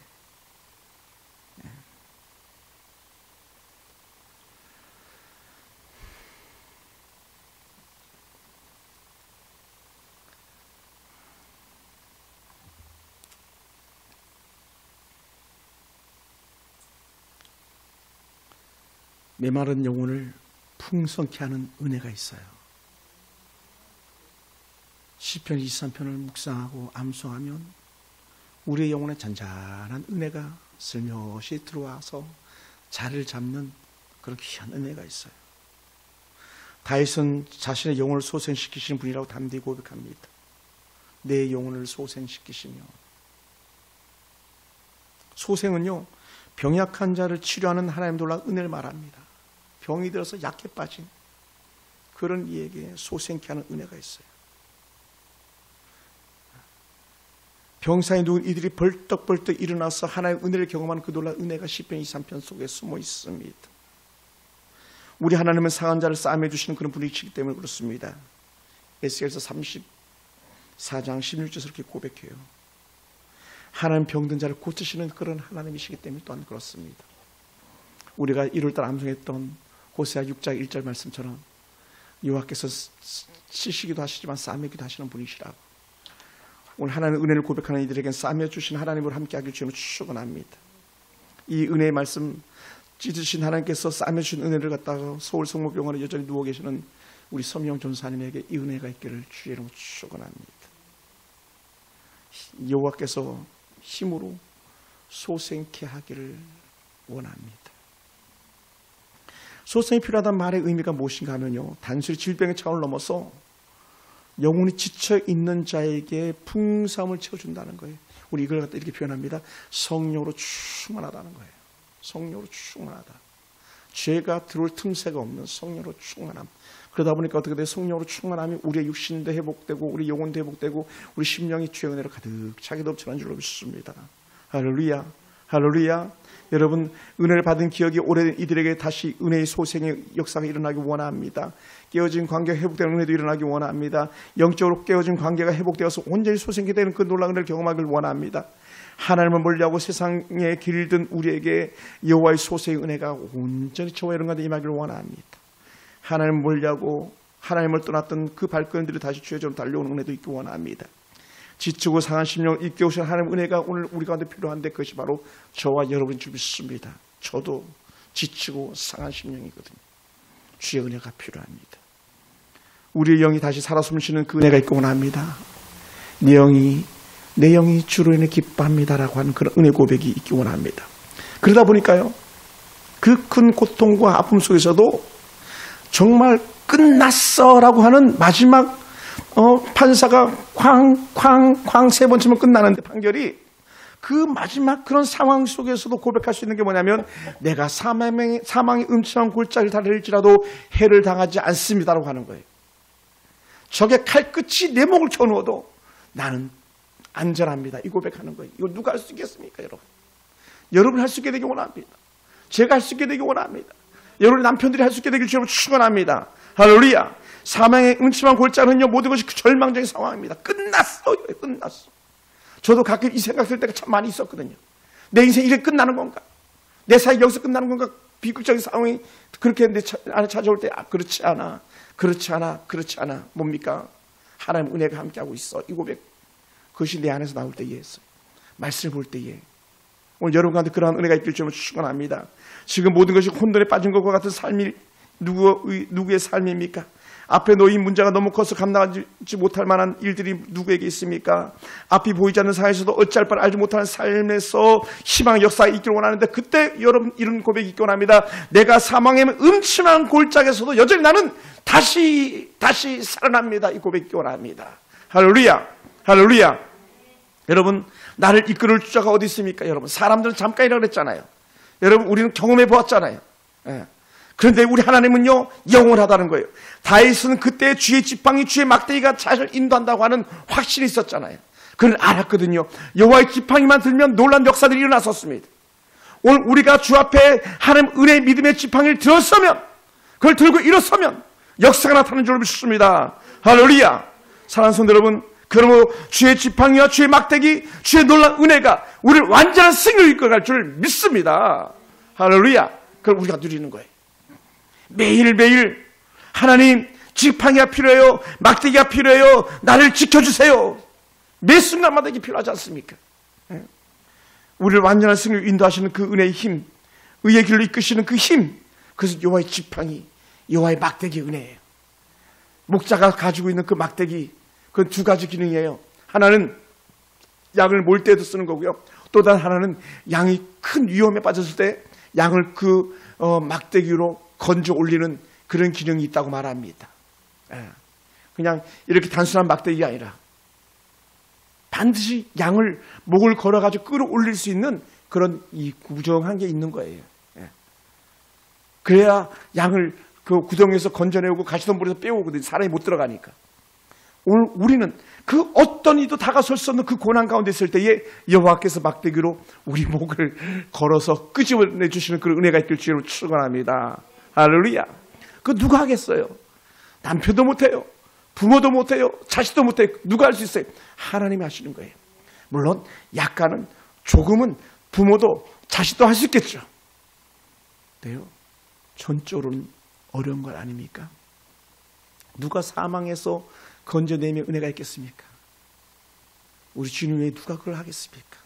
S1: 메마른 영혼을 풍성케 하는 은혜가 있어요. 시편 23편을 묵상하고 암송하면 우리의 영혼에 잔잔한 은혜가 슬며시 들어와서 자리를 잡는 그런 귀한 은혜가 있어요. 다윗은 자신의 영혼을 소생시키신 분이라고 담대히 고백합니다. 내 영혼을 소생시키시며. 소생은요, 병약한 자를 치료하는 하나님 놀라 은혜를 말합니다. 병이 들어서 약해 빠진 그런 이에게 소생케 하는 은혜가 있어요. 병사에 누운 이들이 벌떡벌떡 일어나서 하나님의 은혜를 경험하는 그 놀라운 은혜가 시편 23편 속에 숨어 있습니다. 우리 하나님은 상한 자를 싸매어 주시는 그런 분이시기 때문에 그렇습니다. 에스겔서 34장 16절에서 그렇게 고백해요. 하나님 병든 자를 고치시는 그런 하나님이시기 때문에 또한 그렇습니다. 우리가 1월달 암송했던 호세아 6장 1절 말씀처럼 여호와께서 치시기도 하시지만 싸매기도 하시는 분이시라고. 오늘 하나님의 은혜를 고백하는 이들에게는 싸매 주신 하나님으로 함께하길 주님을 축원합니다. 이 은혜의 말씀 찢으신 하나님께서 싸매 주신 은혜를 갖다가 서울 성모병원에 여전히 누워 계시는 우리 서미영 전사님에게 이 은혜가 있기를 주의 이름으로 축원합니다. 여호와께서 힘으로 소생케 하기를 원합니다. 소생이 필요하다는 말의 의미가 무엇인가 하면요, 단순히 질병의 차원을 넘어서 영혼이 지쳐있는 자에게 풍성함을 채워준다는 거예요. 우리 이걸 갖다 이렇게 표현합니다. 성령으로 충만하다는 거예요. 성령으로 충만하다. 죄가 들어올 틈새가 없는 성령으로 충만함. 그러다 보니까 어떻게 돼요? 성령으로 충만하면 우리의 육신도 회복되고 우리 영혼도 회복되고 우리 심령이 죄의 은혜로 가득 차게 넘쳐나는 줄로 믿습니다. 할렐루야, 할렐루야. 여러분, 은혜를 받은 기억이 오래된 이들에게 다시 은혜의 소생의 역사가 일어나기 원합니다. 깨어진 관계가 회복되는 은혜도 일어나기 원합니다. 영적으로 깨어진 관계가 회복되어서 온전히 소생케 되는 그 놀라운 은혜를 경험하길 원합니다. 하나님을 멀리하고 세상에 길든 우리에게 여호와의 소생의 은혜가 온전히 저와 여러분과 임하기를 원합니다. 하나님을 멀리하고 하나님을 떠났던 그 발걸음들이 다시 주의 전으로 달려오는 은혜도 있기 원합니다. 지치고 상한 심령을 일깨우시는 하나님의 은혜가 오늘 우리 가운데 필요한데 그것이 바로 저와 여러분인 줄 믿습니다. 저도 지치고 상한 심령이거든요. 주의 은혜가 필요합니다. 우리의 영이 다시 살아 숨쉬는 그 은혜가 있기 원합니다. 내 영이 주로 인해 기뻐합니다라고 하는 그런 은혜 고백이 있기 원합니다. 그러다 보니까요, 그 큰 고통과 아픔 속에서도 정말 끝났어라고 하는 마지막 판사가 쾅쾅쾅 세 번 치면 끝나는데 판결이, 그 마지막 그런 상황 속에서도 고백할 수 있는 게 뭐냐면, 내가 사망의 음침한 골짜기를 달릴지라도 해를 당하지 않습니다라고 하는 거예요. 적의 칼끝이 내 목을 쳐누어도 나는 안전합니다. 이 고백하는 거예요. 이거 누가 할 수 있겠습니까, 여러분? 여러분 할 수 있게 되기 원합니다. 제가 할 수 있게 되기 원합니다. 여러분 남편들이 할 수 있게 되길 주로 축원합니다. 할렐루야. 사망의 음침한 골짜기는요, 모든 것이 절망적인 상황입니다. 끝났어요. 끝났어. 저도 가끔 이 생각 들 때가 참 많이 있었거든요. 내 인생이 이렇게 끝나는 건가? 내 사역이 여기서 끝나는 건가? 비극적인 상황이 그렇게 내 안에 찾아올 때, 그렇지 않아. 그렇지 않아. 그렇지 않아. 뭡니까? 하나님 은혜가 함께하고 있어. 이 고백. 그것이 내 안에서 나올 때에였어요. 말씀을 볼 때에. 오늘 여러분한테 그러한 은혜가 있길 주로 축원합니다. 지금 모든 것이 혼돈에 빠진 것과 같은 삶이 누구의 삶입니까? 앞에 놓인 문제가 너무 커서 감당하지 못할 만한 일들이 누구에게 있습니까? 앞이 보이지 않는 상황에서도 어찌할 바를 알지 못하는 삶에서 희망의 역사가 있기를 원하는데, 그때 여러분 이런 고백이 있기 원합니다. 내가 사망의 음침한 골짜기에서도 여전히 나는 다시 살아납니다. 이 고백이 있기 원합니다. 할렐루야, 할렐루야. 여러분, 나를 이끌을 주자가 어디 있습니까? 여러분, 사람들은 잠깐이라고 그랬잖아요. 여러분, 우리는 경험해 보았잖아요. 예. 그런데 우리 하나님은요, 영원하다는 거예요. 다윗은 그때 주의 지팡이, 주의 막대기가 자신을 인도한다고 하는 확신이 있었잖아요. 그는 알았거든요. 여호와의 지팡이만 들면 놀라운 역사들이 일어났었습니다. 오늘 우리가 주 앞에 하나님 은혜의 믿음의 지팡이를 들었으면, 그걸 들고 일어서면 역사가 나타나는 줄 믿습니다. 할렐루야. 사랑하는 성도 여러분, 그러므로 주의 지팡이와 주의 막대기, 주의 놀라운 은혜가 우리를 완전한 승리로 이끌어갈 줄 믿습니다. 할렐루야. 그걸 우리가 누리는 거예요. 매일매일 하나님, 지팡이가 필요해요. 막대기가 필요해요. 나를 지켜주세요. 매 순간마다 이게 필요하지 않습니까? 우리를 완전한 승리로 인도하시는 그 은혜의 힘, 의의 길로 이끄시는 그 힘, 그것은 여호와의 지팡이, 여호와의 막대기 은혜예요. 목자가 가지고 있는 그 막대기, 그건 두 가지 기능이에요. 하나는 양을 몰 때도 쓰는 거고요. 또 다른 하나는 양이 큰 위험에 빠졌을 때 양을 그 막대기로 건져 올리는 그런 기능이 있다고 말합니다. 그냥 이렇게 단순한 막대기가 아니라 반드시 양을 목을 걸어가지고 끌어올릴 수 있는 그런 이 구정한 게 있는 거예요. 그래야 양을 그 구덩이에서 건져내오고 가시덤불에서 빼오거든요. 사람이 못 들어가니까. 오늘 우리는 그 어떤 이도 다가설 수 없는 그 고난 가운데 있을 때에 여호와께서 막대기로 우리 목을 걸어서 끄집어내 주시는 그런 은혜가 있길 주로 축원합니다. 할렐루야. 그 누가 하겠어요? 남편도 못해요. 부모도 못해요. 자식도 못해요. 누가 할 수 있어요? 하나님이 하시는 거예요. 물론 약간은, 조금은 부모도 자식도 할 수 있겠죠. 네요. 전적으로는 어려운 것 아닙니까? 누가 사망해서 건져내면 은혜가 있겠습니까? 우리 주님 외에 누가 그걸 하겠습니까?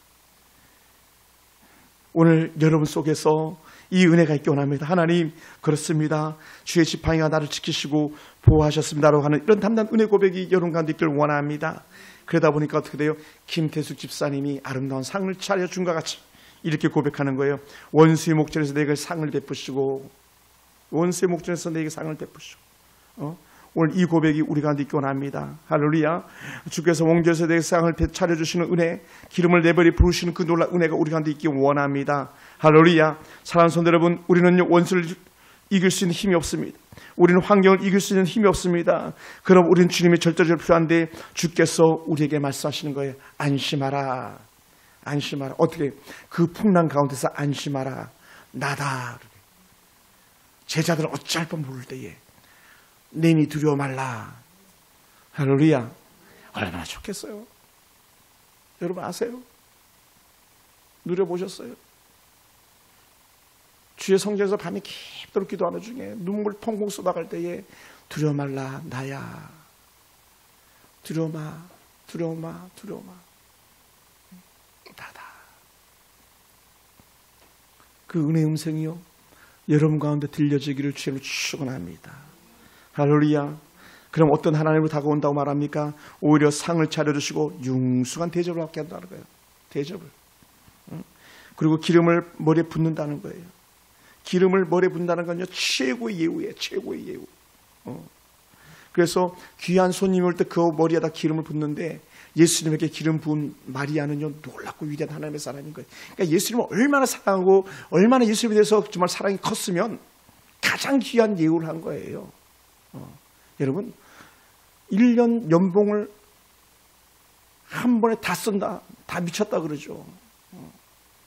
S1: 오늘 여러분 속에서 이 은혜가 있기 원합니다. 하나님, 그렇습니다. 주의 지팡이가 나를 지키시고 보호하셨습니다라고 하는 이런 담대한 은혜 고백이 여러분 가운데 있기를 원합니다. 그러다 보니까 어떻게 돼요? 김태숙 집사님이 아름다운 상을 차려준 것 같이 이렇게 고백하는 거예요. 원수의 목전에서 내게 상을 베푸시고, 원수의 목전에서 내게 상을 베푸시고. 오늘 이 고백이 우리 가운데 있기 원합니다. 할렐루야. 주께서 원죄에서 내게 상을 차려주시는 은혜, 기름을 내버리 부으시는 그 놀라운 은혜가 우리 가운데 있기 원합니다. 할렐루야. 사랑하는 성도 여러분, 우리는 원수를 이길 수 있는 힘이 없습니다. 우리는 환경을 이길 수 있는 힘이 없습니다. 그럼 우리는 주님의 절대적으로 필요한데 주께서 우리에게 말씀하시는 거예요. 안심하라. 안심하라. 어떻게? 그 풍랑 가운데서 안심하라. 나다. 제자들은 어찌할 뻔 모를 때에 내니 두려워 말라. 할렐루야. 얼마나 좋겠어요. 여러분 아세요? 누려보셨어요? 주의 성전에서 밤에 깊도록 기도하는 중에 눈물 펑펑 쏟아갈 때에 두려워 말라 나야. 두려워 마. 두려워 마. 두려워 마. 나다. 그 은혜의 음성이요 여러분 가운데 들려지기를 주님으로 축원합니다. 할렐루야. 그럼 어떤 하나님으로 다가온다고 말합니까? 오히려 상을 차려주시고 융숭한 대접을 받게 한다는 거예요. 대접을. 그리고 기름을 머리에 붓는다는 거예요. 기름을 머리에 붓는다는 건요 최고의 예우예요. 최고의 예우. 그래서 귀한 손님이 올 때 그 머리에다 기름을 붓는데 예수님에게 기름 부은 마리아는요 놀랍고 위대한 하나님의 사람인 거예요. 그러니까 예수님을 얼마나 사랑하고 얼마나 예수님에 대해서 정말 사랑이 컸으면 가장 귀한 예우를 한 거예요. 여러분 1년 연봉을 한 번에 다 쓴다. 다 미쳤다 그러죠.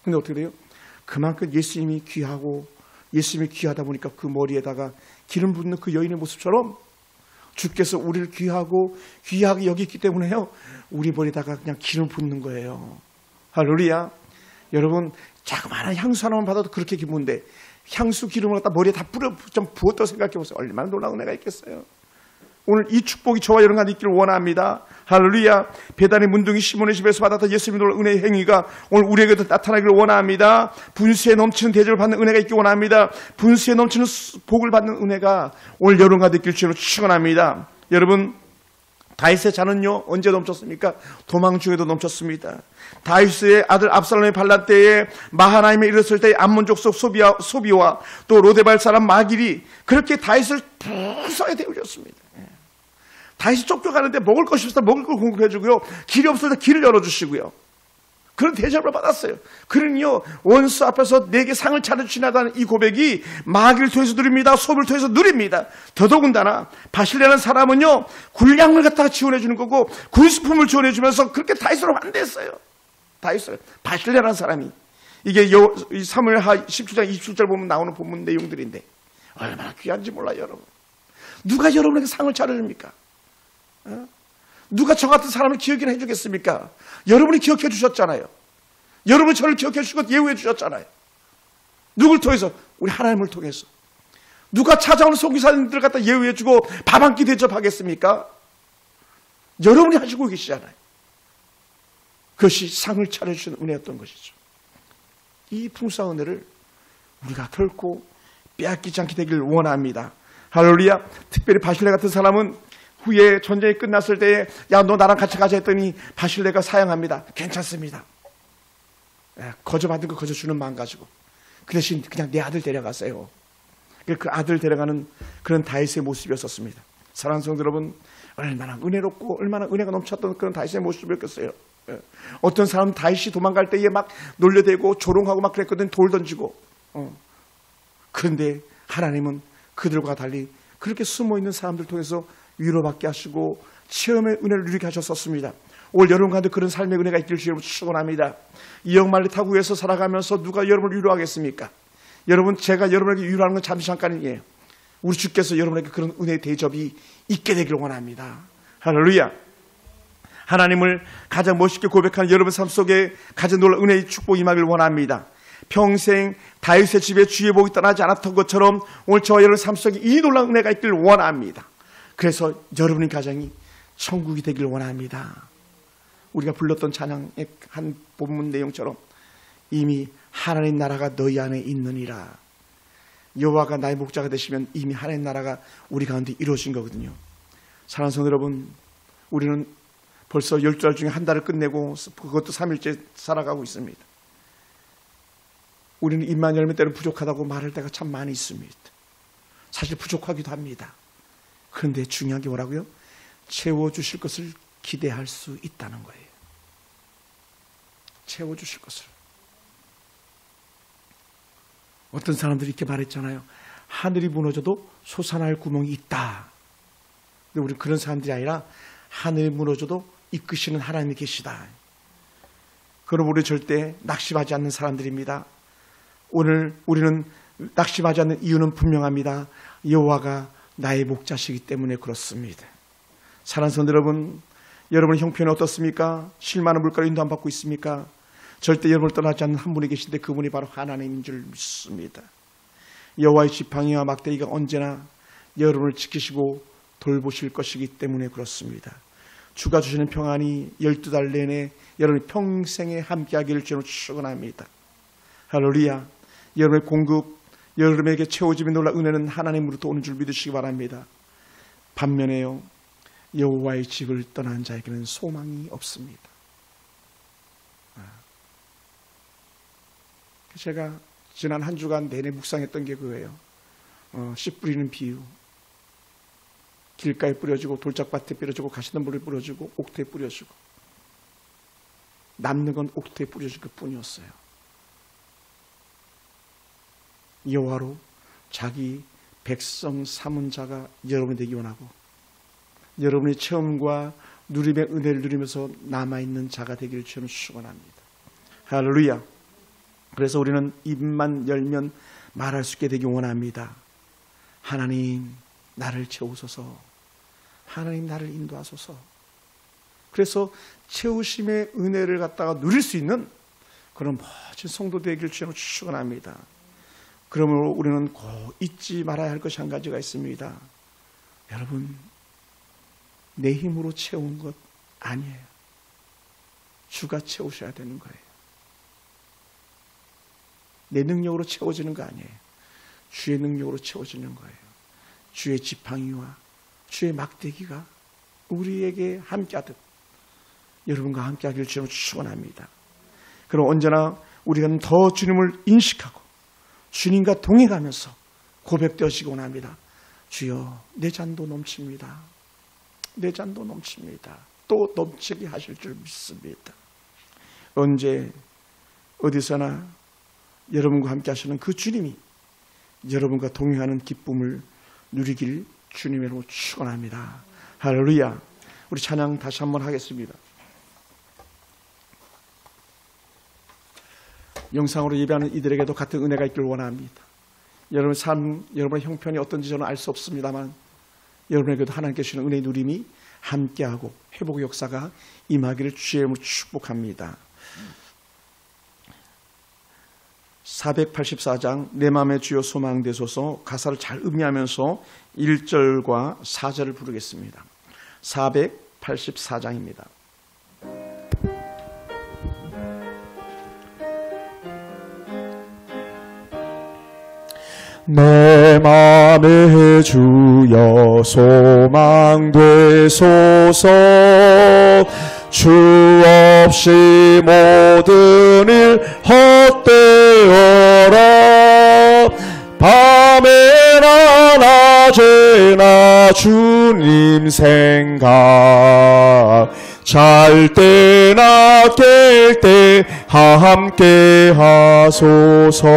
S1: 근데 어떻게 돼요? 그만큼 예수님이 귀하고 예수님이 귀하다 보니까 그 머리에다가 기름 붓는 그 여인의 모습처럼 주께서 우리를 귀하게 여기기 때문에요. 우리 머리에다가 그냥 기름 붓는 거예요. 할렐루야. 여러분 자그마한 향수 하나만 받아도 그렇게 기쁜데 향수 기름을 갖다 머리에 다 좀 부었다고 생각해 보세요. 얼마나 놀라운 은혜가 있겠어요. 오늘 이 축복이 저와 여러분 가운데 있기를 원합니다. 할렐루야. 배단의 문둥이 시몬의 집에서 받았던 예수님의 놀라운 은혜의 행위가 오늘 우리에게도 나타나기를 원합니다. 분수에 넘치는 대접을 받는 은혜가 있기 원합니다. 분수에 넘치는 복을 받는 은혜가 오늘 여러분 가운데 있기를 주님으로 축원합니다. 여러분 다윗의 잔은요 언제 넘쳤습니까? 도망 중에도 넘쳤습니다. 다윗의 아들 압살롬의 반란 때에 마하나임에 이르렀을 때 암몬 족속 소비와 또 로데발 사람 마길이 그렇게 다윗을 부서에 데우셨습니다. 다윗이 쫓겨가는데 먹을 것이 없을 때 먹을 걸 공급해주고요. 길이 없을 때 길을 열어주시고요. 그런 대접을 받았어요. 그러니요 원수 앞에서 내게 상을 차려주시나다는 이 고백이 마귀를 통해서 누립니다. 소비를 통해서 누립니다. 더더군다나 바실레라는 사람은요 군량을 갖다가 지원해 주는 거고 군수품을 지원해 주면서 그렇게 다윗으로 환대했어요. 다윗을 바실레라는 사람이 이게 사무엘하 17장 27절 보면 나오는 본문 내용들인데 얼마나 귀한지 몰라요. 여러분 누가 여러분에게 상을 차려줍니까? 누가 저 같은 사람을 기억이나 해주겠습니까? 여러분이 기억해 주셨잖아요. 여러분이 저를 기억해 주시고 예우해 주셨잖아요. 누굴 통해서? 우리 하나님을 통해서. 누가 찾아오는 선교사님들 갖다 예우해 주고 밥 한 끼 대접하겠습니까? 여러분이 하시고 계시잖아요. 그것이 상을 차려주시는 은혜였던 것이죠. 이 풍성한 은혜를 우리가 결코 빼앗기지 않게 되기를 원합니다. 할렐루야. 특별히 바실레 같은 사람은 후에 전쟁이 끝났을 때에 야 너 나랑 같이 가자 했더니 바실레가 사양합니다. 괜찮습니다. 거저 받은 거 거저 주는 마음 가지고 그 대신 그냥 내 아들 데려가세요. 그 아들 데려가는 그런 다윗의 모습이었었습니다. 사랑하는 성도 여러분 얼마나 은혜롭고 얼마나 은혜가 넘쳤던 그런 다윗의 모습이었겠어요. 어떤 사람은 다윗이 도망갈 때에 막 놀려대고 조롱하고 막 그랬거든. 돌 던지고 그런데 하나님은 그들과 달리 그렇게 숨어있는 사람들 통해서 위로받게 하시고 체험의 은혜를 누리게 하셨었습니다. 올 여러분 가운데 그런 삶의 은혜가 있기를 주님으로 축원합니다. 이역말리 타고 위에서 살아가면서 누가 여러분을 위로하겠습니까? 여러분 제가 여러분에게 위로하는 건 잠시 잠깐이에요. 우리 주께서 여러분에게 그런 은혜의 대접이 있게 되기를 원합니다. 할렐루야. 하나님을 가장 멋있게 고백하는 여러분 삶 속에 가장 놀라운 은혜의 축복이 임하기를 원합니다. 평생 다윗의 집에 주의 복이 떠나지 않았던 것처럼 오늘 저와 여러분 삶 속에 이 놀라운 은혜가 있기를 원합니다. 그래서 여러분의 가정이 천국이 되기를 원합니다. 우리가 불렀던 찬양의 한 본문 내용처럼 이미 하나님 나라가 너희 안에 있느니라. 여호와가 나의 목자가 되시면 이미 하나님 나라가 우리 가운데 이루어진 거거든요. 사랑하는 성도 여러분, 우리는 벌써 12달 중에 한 달을 끝내고 그것도 3일째 살아가고 있습니다. 우리는 입만 열면 때로 부족하다고 말할 때가 참 많이 있습니다. 사실 부족하기도 합니다. 그런데 중요한 게 뭐라고요? 채워주실 것을 기대할 수 있다는 거예요. 채워주실 것을. 어떤 사람들이 이렇게 말했잖아요. 하늘이 무너져도 솟아날 구멍이 있다. 근데 우리 그런 사람들이 아니라 하늘이 무너져도 이끄시는 하나님이 계시다. 그럼 우리 절대 낙심하지 않는 사람들입니다. 오늘 우리는 낙심하지 않는 이유는 분명합니다. 여호와가 나의 목자시기 때문에 그렇습니다. 사랑하는 성도 여러분, 여러분의 형편이 어떻습니까? 실만한 물가로 인도 안 받고 있습니까? 절대 여러분을 떠나지 않는 한 분이 계신데 그분이 바로 하나님인 줄 믿습니다. 여호와의 지팡이와 막대기가 언제나 여러분을 지키시고 돌보실 것이기 때문에 그렇습니다. 주가 주시는 평안이 12달 내내 여러분이 평생에 함께하기를 주로 축원합니다. 할렐루야. 여러분의 공급, 여러분에게 채워짐이 놀라 은혜는 하나님으로부터 오는 줄 믿으시기 바랍니다. 반면에요, 여호와의 집을 떠난 자에게는 소망이 없습니다. 제가 지난 한 주간 내내 묵상했던 게 그거예요. 씨 뿌리는 비유. 길가에 뿌려주고 돌짝밭에 뿌려주고 가시덤불에 뿌려주고 옥토에 뿌려주고 남는 건 옥토에 뿌려줄 것뿐이었어요. 여호와로 자기 백성 삼은 자가 여러분이 되기 원하고 여러분의 체험과 누림의 은혜를 누리면서 남아있는 자가 되기를 주는 축원합니다. 할렐루야. 그래서 우리는 입만 열면 말할 수 있게 되기 원합니다. 하나님 나를 채우소서. 하나님 나를 인도하소서. 그래서 채우심의 은혜를 갖다가 누릴 수 있는 그런 멋진 성도 되기를 주님으로 축원합니다. 그러므로 우리는 꼭 잊지 말아야 할 것이 한 가지가 있습니다. 여러분, 내 힘으로 채운 것 아니에요. 주가 채우셔야 되는 거예요. 내 능력으로 채워지는 거 아니에요. 주의 능력으로 채워지는 거예요. 주의 지팡이와 주의 막대기가 우리에게 함께하듯 여러분과 함께하기를 주님으로 축원합니다. 그럼 언제나 우리가 더 주님을 인식하고 주님과 동행하면서 고백되어지기 원합니다. 주여, 내 잔도 넘칩니다. 내 잔도 넘칩니다. 또 넘치게 하실 줄 믿습니다. 언제 어디서나 여러분과 함께 하시는 그 주님이 여러분과 동행하는 기쁨을 누리길 주님의 이름으로 축원합니다. 할렐루야. 우리 찬양 다시 한번 하겠습니다. 영상으로 예배하는 이들에게도 같은 은혜가 있길 원합니다. 여러분의 삶, 여러분의 형편이 어떤지 저는 알 수 없습니다만 여러분에게도 하나님께 주시는 은혜의 누림이 함께하고 회복의 역사가 임하기를 주의 이름으로 축복합니다. 484장 내 맘의 주여 소망되소서 가사를 잘 음미하면서 1절과 4절을 부르겠습니다. 484장입니다.
S2: 내 맘의 주여 소망되소서 주 없이 모든 일 헛되어라 밤에나 낮에나 주님 생각 잘 때나 깰 때 함께 하소서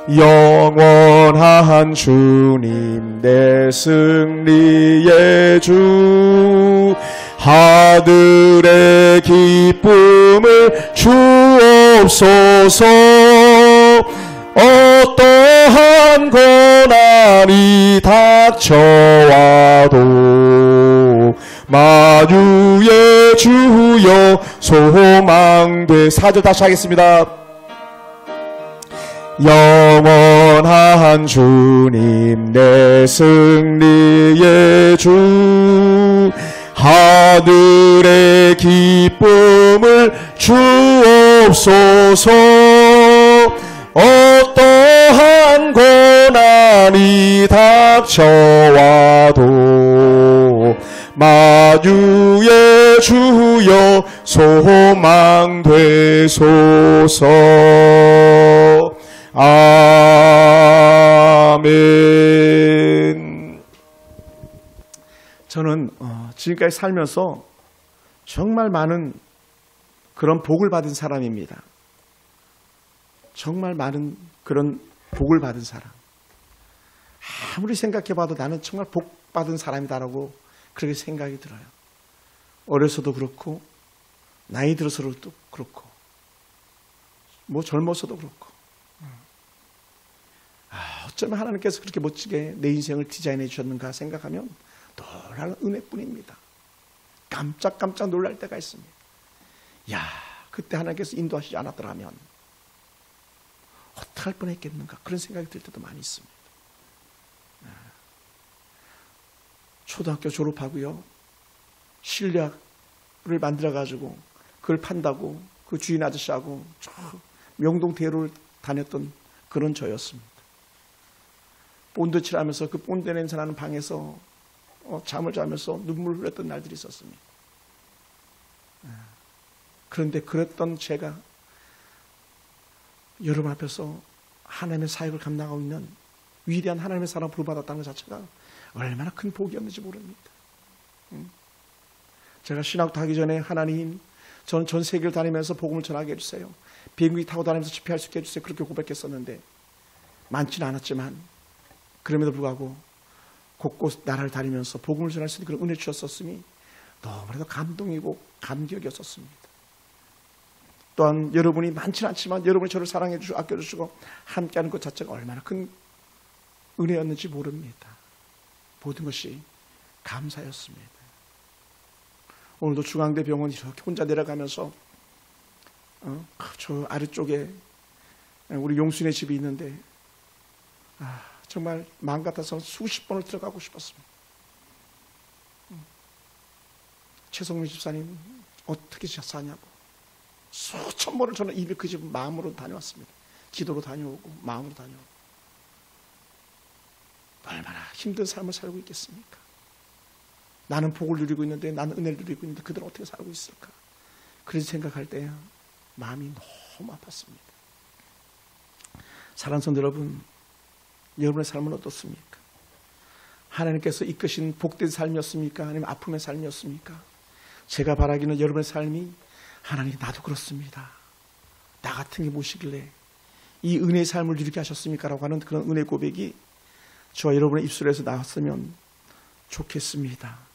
S2: 영원한 주님 내 승리의 주 하늘의 기쁨을 주옵소서 어떠한 고난이 닥쳐와도 만유의 주여 소망돼 4절 다시 하겠습니다. 영원한 주님 내 승리의 주 하늘의 기쁨을 주옵소서 어떠한 고난이 닥쳐와도 만유의 주여 소망되소서 아멘.
S1: 저는 지금까지 살면서 정말 많은 그런 복을 받은 사람입니다. 정말 많은 그런 복을 받은 사람. 아무리 생각해봐도 나는 정말 복 받은 사람이다라고 그렇게 생각이 들어요. 어려서도 그렇고 나이 들어서도 그렇고 뭐 젊어서도 그렇고 어쩌면 하나님께서 그렇게 멋지게 내 인생을 디자인해 주셨는가 생각하면 놀라운 은혜뿐입니다. 깜짝깜짝 놀랄 때가 있습니다. 야, 그때 하나님께서 인도하시지 않았더라면 어떡할 뻔했겠는가 그런 생각이 들 때도 많이 있습니다. 초등학교 졸업하고요, 실력을 만들어가지고 그걸 판다고 그 주인 아저씨하고 저 명동 대로를 다녔던 그런 저였습니다. 본드 칠하면서 그 본드 냄새 나는 방에서 잠을 자면서 눈물을 흘렸던 날들이 있었습니다. 그런데 그랬던 제가 여러분 앞에서 하나님의 사역을 감당하고 있는 위대한 하나님의 사랑을 부름받았다는 것 자체가 얼마나 큰 복이었는지 모릅니다. 제가 신학도 하기 전에 하나님, 저는 전 세계를 다니면서 복음을 전하게 해주세요. 비행기 타고 다니면서 집회할 수 있게 해주세요. 그렇게 고백했었는데 많지는 않았지만 그럼에도 불구하고 곳곳 나라를 다니면서 복음을 전할 수 있는 그런 은혜 주셨었으니 너무나도 감동이고 감격이었었습니다. 또한 여러분이 많지는 않지만 여러분이 저를 사랑해 주시고 아껴주시고 함께하는 것 자체가 얼마나 큰 은혜였는지 모릅니다. 모든 것이 감사였습니다. 오늘도 중앙대 병원 이렇게 혼자 내려가면서 저 아래쪽에 우리 용순의 집이 있는데 정말 마음 같아서 수십 번을 들어가고 싶었습니다. 최성민 집사님 어떻게 사냐고 수천 번을 저는 입에 그 집 마음으로 다녀왔습니다. 기도로 다녀오고 마음으로 다녀오고 얼마나 힘든 삶을 살고 있겠습니까? 나는 복을 누리고 있는데, 나는 은혜를 누리고 있는데 그들은 어떻게 살고 있을까? 그런 생각할 때 마음이 너무 아팠습니다. 사랑하는 성도 여러분, 여러분의 삶은 어떻습니까? 하나님께서 이끄신 복된 삶이었습니까? 아니면 아픔의 삶이었습니까? 제가 바라기는 여러분의 삶이 하나님 나도 그렇습니다. 나 같은 게 무엇이길래 이 은혜의 삶을 누리게 하셨습니까? 라고 하는 그런 은혜 고백이 저와 여러분의 입술에서 나왔으면 좋겠습니다.